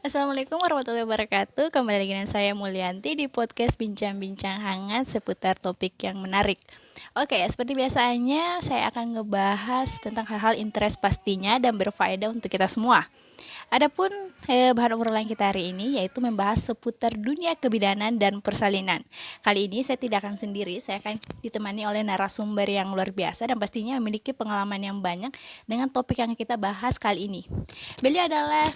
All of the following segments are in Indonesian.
Assalamualaikum warahmatullahi wabarakatuh. Kembali lagi dengan saya Mulyanti di podcast bincang-bincang hangat seputar topik yang menarik. Oke, seperti biasanya saya akan ngebahas tentang hal-hal interest pastinya dan berfaedah untuk kita semua. Adapun bahan obrolan kita hari ini yaitu membahas seputar dunia kebidanan dan persalinan. Kali ini saya tidak akan sendiri, saya akan ditemani oleh narasumber yang luar biasa dan pastinya memiliki pengalaman yang banyak dengan topik yang kita bahas kali ini. Beliau adalah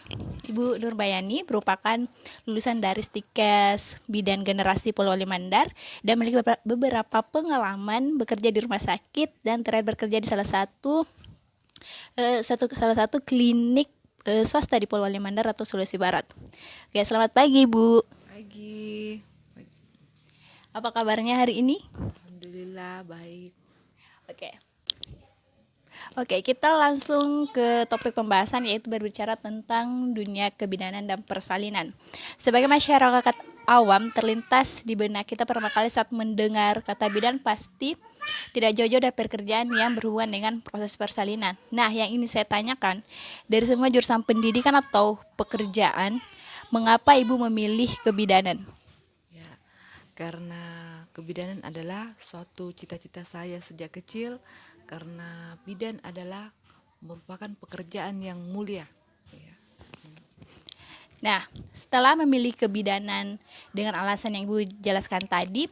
Ibu Nurbayani, merupakan lulusan dari Stikes Bidan Generasi Polewali Mandar dan memiliki beberapa pengalaman bekerja di rumah sakit dan terakhir bekerja di salah satu klinik swasta di Polewali Mandar atau Sulawesi Barat. Oke, selamat pagi Bu. Pagi. Apa kabarnya hari ini? Alhamdulillah baik. Oke. Oke, kita langsung ke topik pembahasan yaitu berbicara tentang dunia kebidanan dan persalinan. Sebagai masyarakat awam, terlintas di benak kita pertama kali saat mendengar kata bidan pasti tidak jauh-jauh dari pekerjaan yang berhubungan dengan proses persalinan. Nah, yang ini saya tanyakan, dari semua jurusan pendidikan atau pekerjaan, mengapa Ibu memilih kebidanan? Ya, karena kebidanan adalah suatu cita-cita saya sejak kecil, karena bidan adalah merupakan pekerjaan yang mulia. Ya. Nah, setelah memilih kebidanan dengan alasan yang Ibu jelaskan tadi,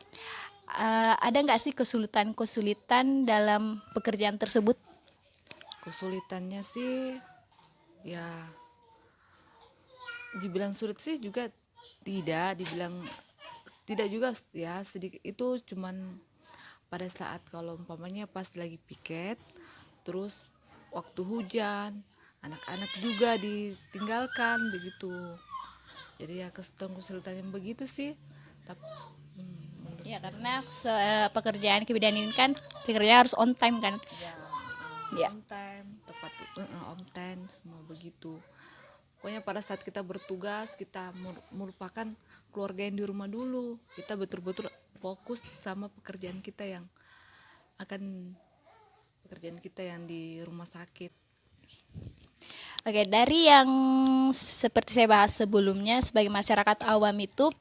ada nggak sih kesulitan-kesulitan dalam pekerjaan tersebut? Kesulitannya sih ya dibilang sulit sih juga dibilang tidak juga ya, sedikit itu cuman pada saat kalau umpamanya pas lagi piket, terus waktu hujan, anak-anak juga ditinggalkan begitu. Jadi ya kesulitan yang begitu sih. Tapi Ya, karena pekerjaan kebidanan ini kan pekerjaan harus on time kan? Ya. on time, tepat on time semua begitu. Pokoknya pada saat kita bertugas kita merupakan keluarga yang di rumah dulu. Kita betul-betul fokus sama pekerjaan kita yang di rumah sakit. Oke, dari yang seperti saya bahas sebelumnya, sebagai masyarakat awam itu,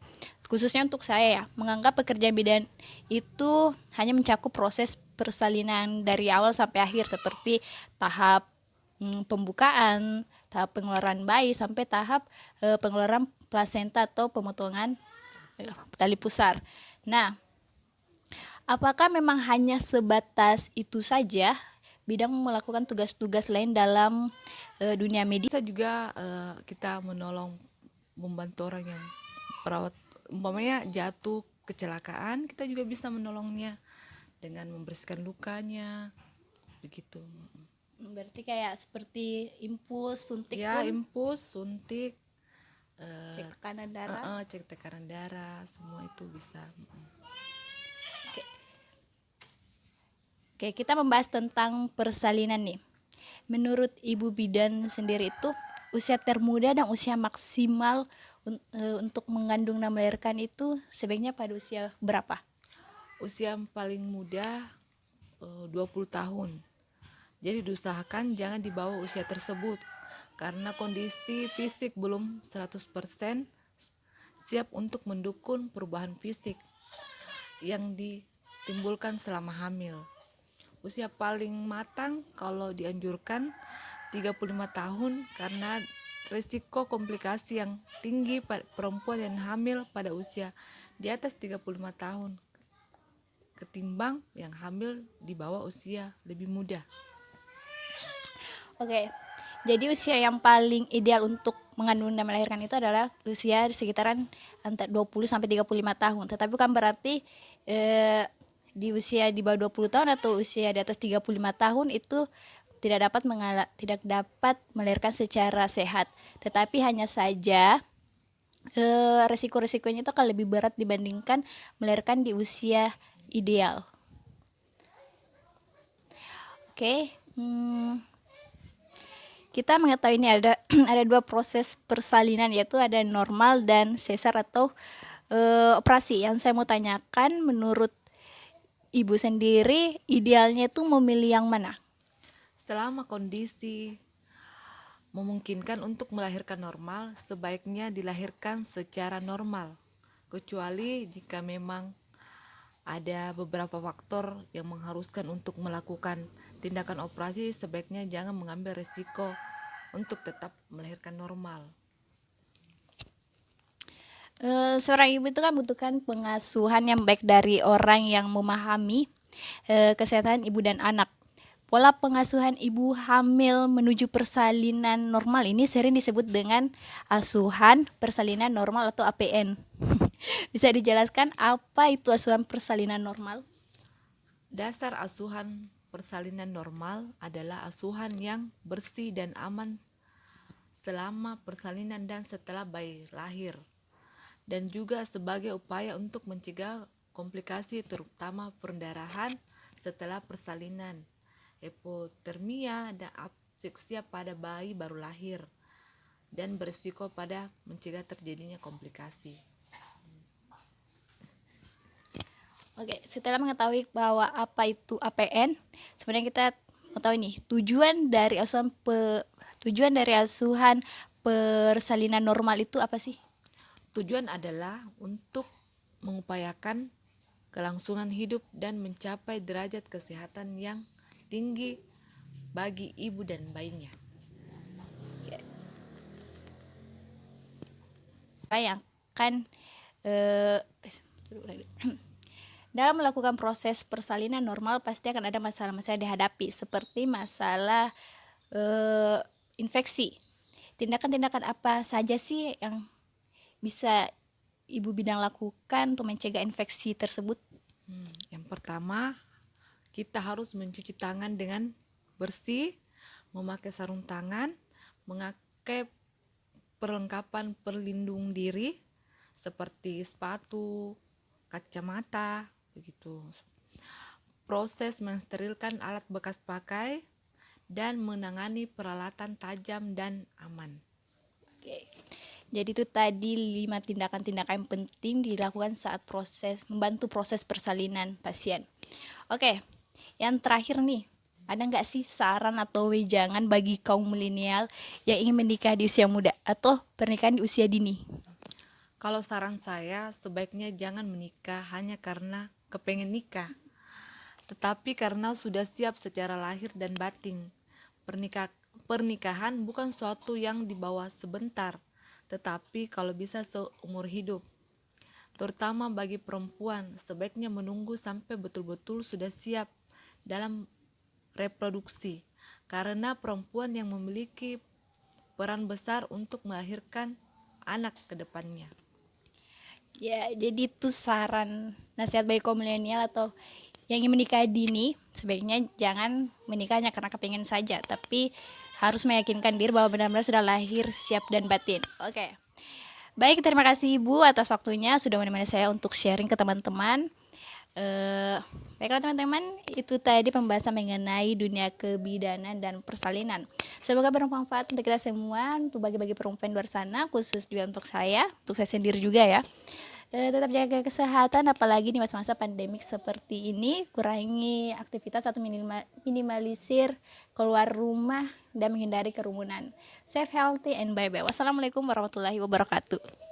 khususnya untuk saya ya, menganggap pekerjaan bidan itu hanya mencakup proses persalinan dari awal sampai akhir, seperti tahap pembukaan, tahap pengeluaran bayi, sampai tahap pengeluaran plasenta atau pemotongan tali pusar. Nah, apakah memang hanya sebatas itu saja bidang melakukan tugas-tugas lain dalam dunia medis? Bisa juga kita membantu orang yang perawat, umpamanya jatuh kecelakaan, kita juga bisa menolongnya dengan membersihkan lukanya begitu. Berarti kayak seperti infus, suntik Ya, pun, infus, suntik, cek tekanan darah. cek tekanan darah, semua itu bisa. Oke, kita membahas tentang persalinan nih. Menurut Ibu Bidan sendiri itu usia termuda dan usia maksimal untuk mengandung dan melahirkan itu sebaiknya pada usia berapa? Usia paling muda 20 tahun. Jadi diusahakan jangan di bawah usia tersebut karena kondisi fisik belum 100% siap untuk mendukung perubahan fisik yang ditimbulkan selama hamil. Usia paling matang kalau dianjurkan 35 tahun karena risiko komplikasi yang tinggi perempuan yang hamil pada usia di atas 35 tahun ketimbang yang hamil di bawah usia lebih muda. Oke, jadi usia yang paling ideal untuk mengandung dan melahirkan itu adalah usia sekitaran antara 20 sampai 35 tahun. Tetapi kan berarti di usia di bawah 20 tahun atau usia di atas 35 tahun itu tidak dapat melahirkan secara sehat. Tetapi hanya saja resiko-resikonya itu akan lebih berat dibandingkan melahirkan di usia ideal. Oke, kita mengetahui ini ada ada dua proses persalinan, yaitu ada normal dan sesar atau operasi. Yang saya mau tanyakan, menurut Ibu sendiri idealnya itu memilih yang mana? Selama kondisi memungkinkan untuk melahirkan normal, sebaiknya dilahirkan secara normal. Kecuali jika memang ada beberapa faktor yang mengharuskan untuk melakukan tindakan operasi, sebaiknya jangan mengambil resiko untuk tetap melahirkan normal. Seorang ibu itu kan butuhkan pengasuhan yang baik dari orang yang memahami kesehatan ibu dan anak. Pola pengasuhan ibu hamil menuju persalinan normal ini sering disebut dengan asuhan persalinan normal atau APN. Bisa dijelaskan apa itu asuhan persalinan normal? Dasar asuhan persalinan normal adalah asuhan yang bersih dan aman selama persalinan dan setelah bayi lahir, dan juga sebagai upaya untuk mencegah komplikasi terutama perdarahan setelah persalinan, hipotermia, dan aseksia pada bayi baru lahir, dan berisiko pada mencegah terjadinya komplikasi. Oke, setelah mengetahui bahwa apa itu APN, sebenarnya kita mau tahu nih tujuan dari asuhan persalinan normal itu apa sih? Tujuan adalah untuk mengupayakan kelangsungan hidup dan mencapai derajat kesehatan yang tinggi bagi ibu dan bayinya. Oke. Yang kan dalam melakukan proses persalinan normal pasti akan ada masalah-masalah dihadapi seperti masalah infeksi. Tindakan-tindakan apa saja sih yang bisa ibu bidang lakukan untuk mencegah infeksi tersebut? Yang pertama, kita harus mencuci tangan dengan bersih, memakai sarung tangan, memakai perlengkapan perlindung diri seperti sepatu, kacamata, begitu. Proses mensterilkan alat bekas pakai dan menangani peralatan tajam dan aman. Oke. Jadi itu tadi 5 tindakan-tindakan yang penting dilakukan saat membantu proses persalinan pasien. Oke, yang terakhir nih, ada nggak sih saran atau wejangan bagi kaum milenial yang ingin menikah di usia muda atau pernikahan di usia dini? Kalau saran saya, sebaiknya jangan menikah hanya karena kepengen nikah, tetapi karena sudah siap secara lahir dan batin. Pernikahan bukan suatu yang dibawa sebentar, tetapi kalau bisa seumur hidup. Terutama bagi perempuan, sebaiknya menunggu sampai betul-betul sudah siap dalam reproduksi, karena perempuan yang memiliki peran besar untuk melahirkan anak ke depannya. Ya, jadi itu saran nasihat bagi kaum milenial atau yang ingin menikah dini, sebaiknya jangan menikah hanya karena kepingin saja, tapi harus meyakinkan diri bahwa benar-benar sudah lahir, siap dan batin. Oke. Baik, terima kasih Ibu atas waktunya sudah menemani saya untuk sharing ke teman-teman. Baiklah teman-teman, itu tadi pembahasan mengenai dunia kebidanan dan persalinan. Semoga bermanfaat untuk kita semua, untuk bagi-bagi perempuan di luar sana, khusus juga untuk saya sendiri juga ya. Tetap jaga kesehatan, apalagi di masa-masa pandemik seperti ini. Kurangi aktivitas atau minimalisir keluar rumah dan menghindari kerumunan. Safe, healthy, and bye-bye. Wassalamualaikum warahmatullahi wabarakatuh.